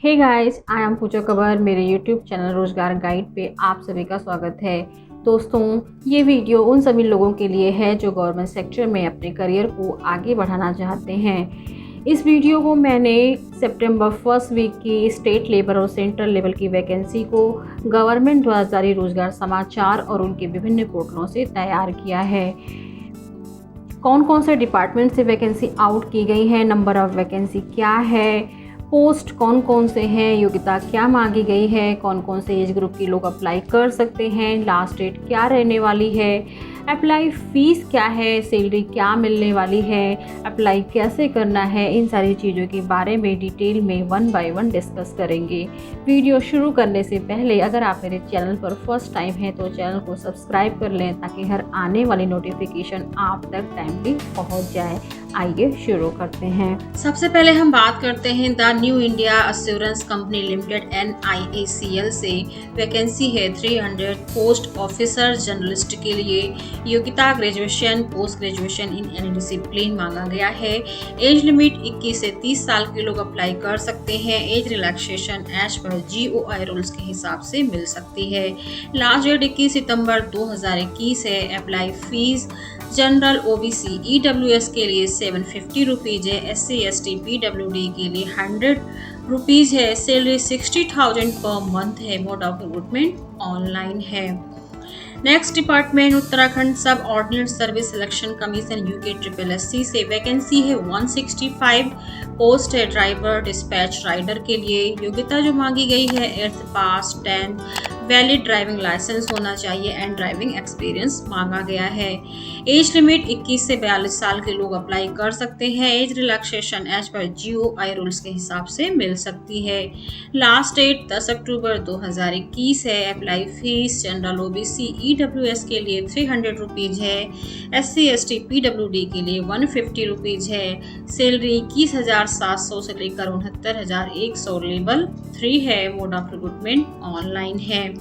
Hey guys, I am Puja Kabar. मेरे YouTube channel Rozgar guide पे आप सभी का स्वागत है। दोस्तों, ये वीडियो उन सभी लोगों के लिए है जो गवर्नमेंट सेक्टर में अपने करियर को आगे बढ़ाना चाहते हैं। इस वीडियो को मैंने सितंबर फर्स्ट वीक की स्टेट लेवल और सेंट्रल लेवल की वैकेंसी को गवर्नमेंट द्वारा जारी रोजगार समाचार और उनके विभिन्न पोर्टलों से तैयार किया है। कौन कौन से डिपार्टमेंट से वैकेंसी आउट की गई है, नंबर ऑफ वैकेंसी क्या है, पोस्ट कौन कौन से हैं, योग्यता क्या मांगी गई है, कौन कौन से एज ग्रुप के लोग अप्लाई कर सकते हैं, लास्ट डेट क्या रहने वाली है, अप्लाई फ़ीस क्या है, सैलरी क्या मिलने वाली है, अप्लाई कैसे करना है, इन सारी चीज़ों के बारे में डिटेल में वन बाय वन डिस्कस करेंगे। वीडियो शुरू करने से पहले अगर आप मेरे चैनल पर फर्स्ट टाइम हैं तो चैनल को सब्सक्राइब कर लें ताकि हर आने वाली नोटिफिकेशन आप तक टाइमली पहुंच जाए। आइए शुरू करते हैं। सबसे पहले हम बात करते हैं the new India assurance company limited NIACL से। वैकेंसी है 300 पोस्ट ऑफिसर जर्नलिस्ट के लिए। योग्यता graduation, post graduation in any discipline मांगा गया है। एज लिमिट 21 से 30 साल के लोग अप्लाई कर सकते हैं। Age relaxation as per GOI rules के हिसाब से मिल सकती है। लास्ट डेट 21 सितंबर 2021 है। Apply fees general OBC EWS के लिए 750 रुपीज़ है। SC ST PWD के लिए 100 रुपीज़ है। सैलरी 60,000 पर मंथ है। मोड ऑफ रिक्रूटमेंट ऑनलाइन है। नेक्स्ट डिपार्टमेंट उत्तराखंड सब ordinate service selection commission UK SSSC से। वैकेंसी है 165 पोस्ट है ड्राइवर डिस्पैच राइडर के लिए। योग्यता जो मांगी गई है 8th पास 10th वैलिड ड्राइविंग लाइसेंस होना चाहिए एंड ड्राइविंग एक्सपीरियंस मांगा गया है। एज लिमिट 21 से 42 साल के लोग अप्लाई कर सकते हैं। Age relaxation as per GOI rules के हिसाब से मिल सकती है। लास्ट डेट 10 अक्टूबर 2021 है। Apply fees general OBC EWS के लिए 300 रुपीज़ है। SC ST PWD के लिए 150 रुपीज़ है। सैलरी 21,700 से लेकर 69,100 लेवल 3 है। मोड ऑफ रिक्रूटमेंट ऑनलाइन है।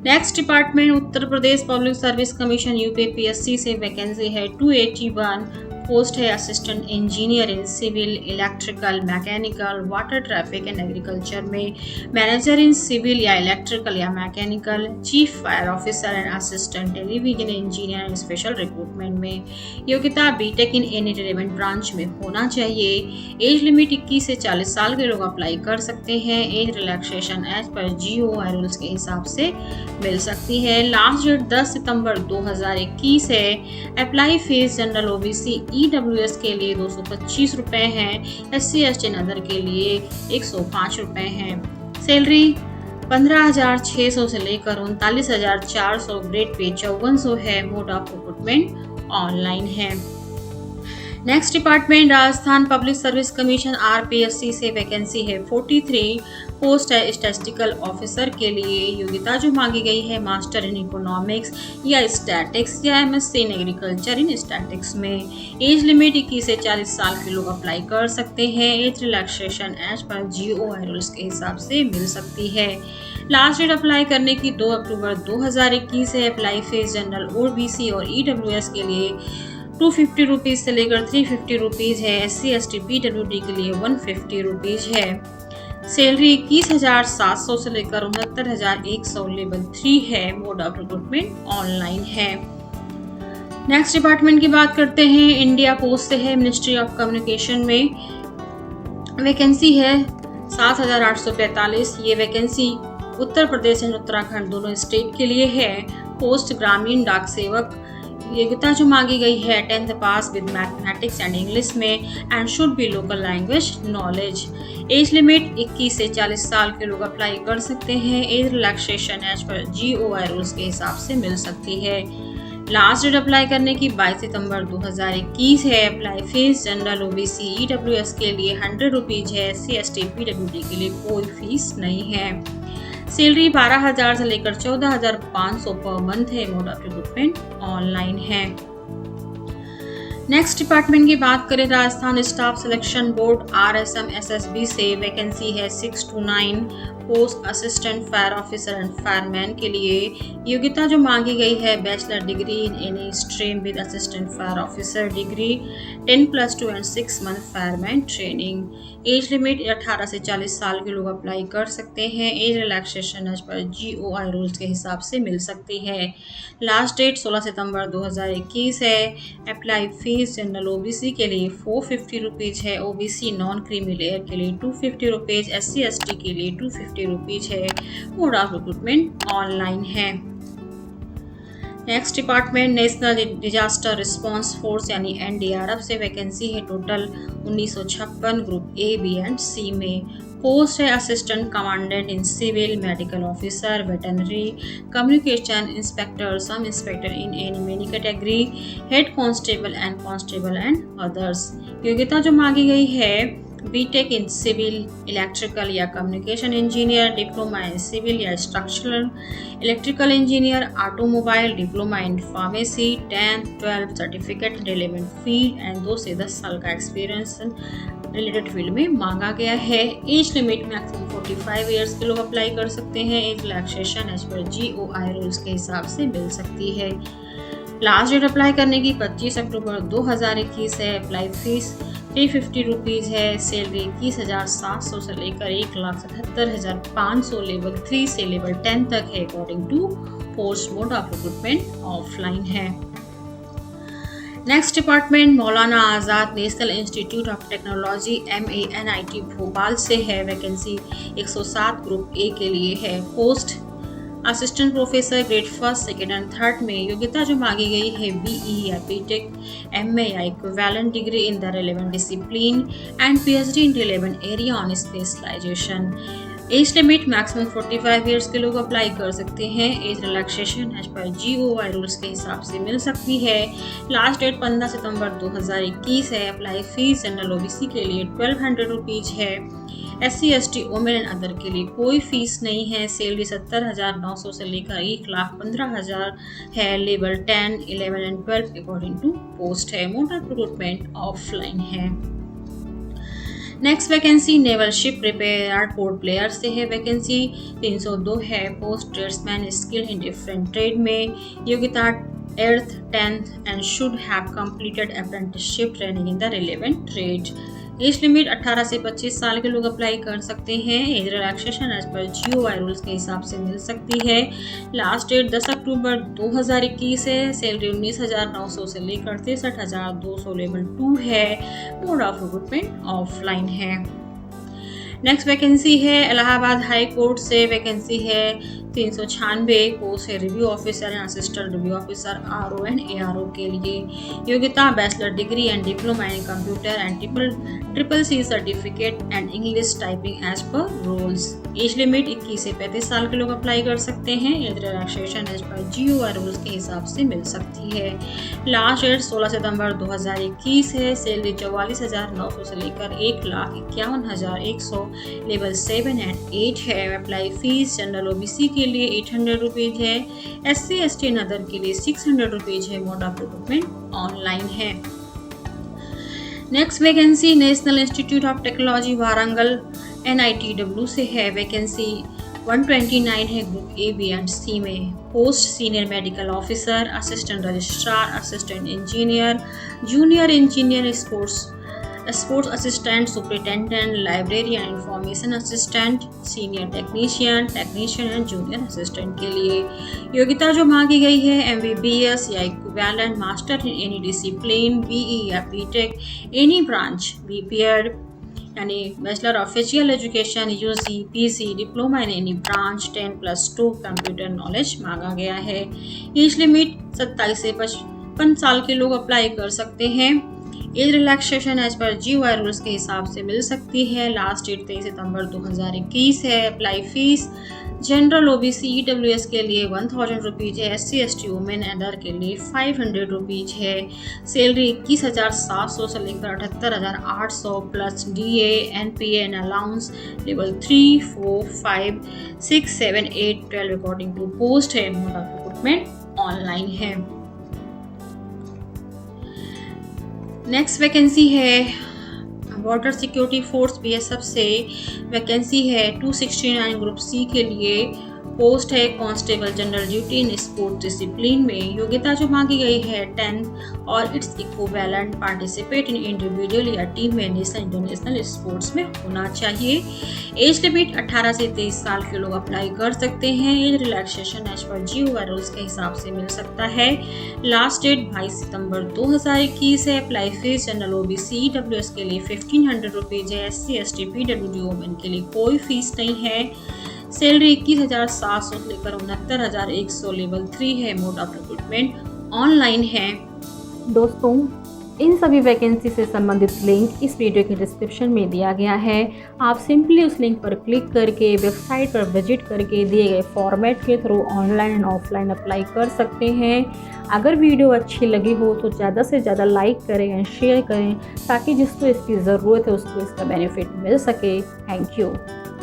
Next department Uttar Pradesh public service commission UP PSC से। वैकेंसी है 281 पोस्ट है assistant engineer in civil electrical mechanical water traffic and agriculture में। मैनेजर इन सिविल या इलेक्ट्रिकल या mechanical, chief fire officer and assistant television engineer in special recruitment में। योग्यता BTech in any relevant branch में होना चाहिए। As limit 21 से 40 साल के लोग अप्लाई कर सकते हैं। Age relaxation as per GOI rules के हिसाब से मिल सकती है। लास्ट डेट 10 सितंबर 2021 है। Apply fees general OBC EWS के लिए 225 रुपए हैं। SC ST अदर के लिए 105 रुपए हैं। सैलरी 15,600 से लेकर 39,400, ग्रेड पे 5400 है। मोड ऑफ रिक्रूटमेंट ऑनलाइन है। Next department Rajasthan public service commission RPSC से। वैकेंसी है 43 पोस्ट है स्टैटिस्टिकल ऑफिसर के लिए। योग्यता जो मांगी गई है मास्टर इन इकोनॉमिक्स या स्टैटिक्स या MSc in agriculture in statics में। एज लिमिट 21 से 40 साल के लोग अप्लाई कर सकते हैं। Age relaxation as per GOI rules के हिसाब से मिल सकती है। लास्ट डेट अप्लाई करने की 2 अक्टूबर 2021 है। अप्लाई फीस जनरल OBC और EWS के लिए 250 रुपीज़ से लेकर 350 रुपीज़ है। SC ST PWD के लिए 150 रुपीज़ है। सैलरी 21,700 से लेकर 69,100 लेवल 3 है। मोड ऑफ रिक्रूटमेंट ऑनलाइन है। नेक्स्ट डिपार्टमेंट की बात करते हैं। इंडिया पोस्ट से है मिनिस्ट्री ऑफ कम्युनिकेशन में। वैकेंसी है 7,845। ये वैकेंसी उत्तर प्रदेश और उत्तराखंड दोनों स्टेट के लिए है। पोस्ट ग्रामीण डाक सेवक। योग्यता जो मांगी गई है 10th pass with mathematics and English में and should be local language knowledge. Age limit 21 से 40 साल के लोग अप्लाई कर सकते हैं। Age relaxation as per GOI rules के हिसाब से मिल सकती है। लास्ट डेट अप्लाई करने की 22 सितंबर 2021 है। Apply fees general OBC EWS के लिए 100 रुपीज़ है। SC ST PWD के लिए कोई फीस नहीं है। सैलरी 12,000 से लेकर 14,500 पर मंथ है। मोड ऑफ रिक्रूटमेंट ऑनलाइन है। नेक्स्ट डिपार्टमेंट की बात करें Rajasthan staff selection board RSM SSB से। वैकेंसी है 6 to 9 post assistant fire officer and fireman के लिए। योग्यता जो मांगी गई है bachelor degree in any stream with assistant fire officer degree 10+2 and 6 month fireman training. As limit 18 से 40 साल के लोग अप्लाई कर सकते हैं। Age relaxation as per GOI rules के हिसाब से मिल सकती है। लास्ट डेट 16 सितंबर 2021 है। अप्लाई फीस जनरल OBC के लिए 450 रुपीज़ है, OBC नॉन क्रीमी लेयर के लिए 250 रुपीज़, SC ST के लिए 250 रुपीज़ है। मोड ऑफ रिक्रूटमेंट ऑनलाइन है। Next department national disaster response force यानी NDRF से वैकेंसी है total 1956 group A, B and C में। पोस्ट है assistant commandant in civil, medical officer, veterinary, communication inspector, sub inspector in any many category, head constable and others. योग्यता जो मांगी गई है BTech इन सिविल, इलेक्ट्रिकल या communication engineer, diploma in civil या structural, electrical engineer, automobile, diploma in pharmacy, 10th 12th certificate relevant field and 2 से 10 साल का एक्सपीरियंस रिलेटेड फील्ड में मांगा गया है। एज लिमिट मैक्सिमम 45 ईयर्स के लोग अप्लाई कर सकते हैं। Age relaxation as per GOI rules के हिसाब से मिल सकती है। लास्ट डेट अप्लाई करने की 25 अक्टूबर 2021 है। अप्लाई फीस 350 रुपीज़ है। सैलरी 21,700 से लेकर 1,77,500 लेवल 3 से लेवल 10 तक है according to post. Mode of recruitment offline है। Next department Maulana Azad national institute of technology MANIT Bhopal से है। वैकेंसी 107 ग्रुप A के लिए है। Post assistant professor grade 1st, 2nd and 3rd में। योग्यता जो मांगी गई है BE या BTech, MA या equivalent degree in the relevant discipline and PhD in relevant area on specialization. Age limit maximum 45 years के लोग अप्लाई कर सकते हैं। Age relaxation as per GOI rules के हिसाब से मिल सकती है। लास्ट डेट 15 सितंबर 2021 है। अप्लाई फीस जनरल OBC के लिए 1200 रुपीज़ है। SC ST women and other के लिए कोई फीस नहीं है। सैलरी 70,900 से लेकर 1,15,000 है। Level 10, 11 and 12 according to post है। मोड ऑफ रिक्रूटमेंट ऑफलाइन है। Next vacancy naval ship repair Port Blair से है। वैकेंसी 302 है। Post tradesman skill in different trade में। योग्यता 8th 10th and should have completed apprenticeship training in the relevant trade. Age limit 18 से 25 साल के लोग अप्लाई कर सकते हैं। Age relaxation as per GOI rules के हिसाब से मिल सकती है। लास्ट डेट 10 अक्टूबर 2021 है। सैलरी 19,900 से लेकर 63,200 लेवल 2 है। मोड ऑफ रिक्रूटमेंट ऑफलाइन है। नेक्स्ट वैकेंसी है इलाहाबाद हाई कोर्ट से। वैकेंसी है 396। पोस्ट है review officer and assistant review officer RO and ARO के लिए। योग्यता bachelor degree and diploma in computer and triple C certificate and English typing as per rules. Age limit 21 से 35 साल के लोग अप्लाई कर सकते हैं। Age relaxation as per GOI rules के हिसाब से मिल सकती है। लास्ट डेट 16 सितंबर 2021 है। सैलरी 44,900 से लेकर 1,51,100 लेवल 7 एंड 8 है। अप्लाई फीस जनरल OBC के लिए 800 रुपीज़ है। SC ST एंड अदर के लिए 600 रुपीज़ है। मोड ऑफ रिक्रूटमेंट ऑनलाइन है। Next vacancy national institute of technology Warangal NITW से है। वैकेंसी 129 है group A, B and C में। Post senior medical officer, assistant registrar, assistant engineer, junior engineer, sports assistant, superintendent, librarian, information assistant, senior technician and junior assistant के लिए। योग्यता जो मांगी गई है MBBS या equivalent, master in any discipline, BE या BTech, एनी ब्रांच, BPEd यानी bachelor of physical education, UG, PC, diploma in any branch, 10+2 computer knowledge मांगा गया है। एज लिमिट 27 से 55 साल के लोग अप्लाई कर सकते हैं। Age relaxation as per GOI rules के हिसाब से मिल सकती है। लास्ट डेट 23 सितंबर 2021 है। Apply fees general OBC EWS के लिए 1,000 रुपीज़ है। SC ST वुमेन अदर के लिए 500 रुपीज़ है। सैलरी 21,700 से लेकर 78,800 plus DA, NPA and allowance level 3, 4, 5, 6, 7, 8, 12 according to post है। मोड ऑफ रिक्रूटमेंट ऑनलाइन है। नेक्स्ट वैकेंसी है बॉर्डर सिक्योरिटी फोर्स BSF से। वैकेंसी है 269 ग्रुप C के लिए। पोस्ट है constable general duty in sport discipline में। योग्यता जो मांगी गई है 10 और its equivalent participate in individual या टीम में नेशनल इंटरनेशनल स्पोर्ट्स में होना चाहिए। एज लिमिट 18 से 23 साल के लोग अप्लाई कर सकते हैं। Age relaxation as per GOI rules के हिसाब से मिल सकता है। लास्ट डेट 22 सितंबर 2021 है। Apply fees general OBC EWS के लिए 1500 रुपीज है। SC ST PWD वुमेन के लिए कोई फीस नहीं है। सैलरी 21,700 से लेकर 69,100 लेवल 3 है। मोड ऑफ रिक्रूटमेंट ऑनलाइन है। दोस्तों, इन सभी वैकेंसी से संबंधित लिंक इस वीडियो के डिस्क्रिप्शन में दिया गया है। आप सिंपली उस लिंक पर क्लिक करके वेबसाइट पर विजिट करके दिए गए फॉर्मेट के through online and offline apply कर सकते हैं। अगर वीडियो अच्छी लगी हो तो ज़्यादा से ज़्यादा लाइक करें एंड शेयर करें ताकि जिसको इसकी ज़रूरत है उसको इसका बेनिफिट मिल सके। Thank you.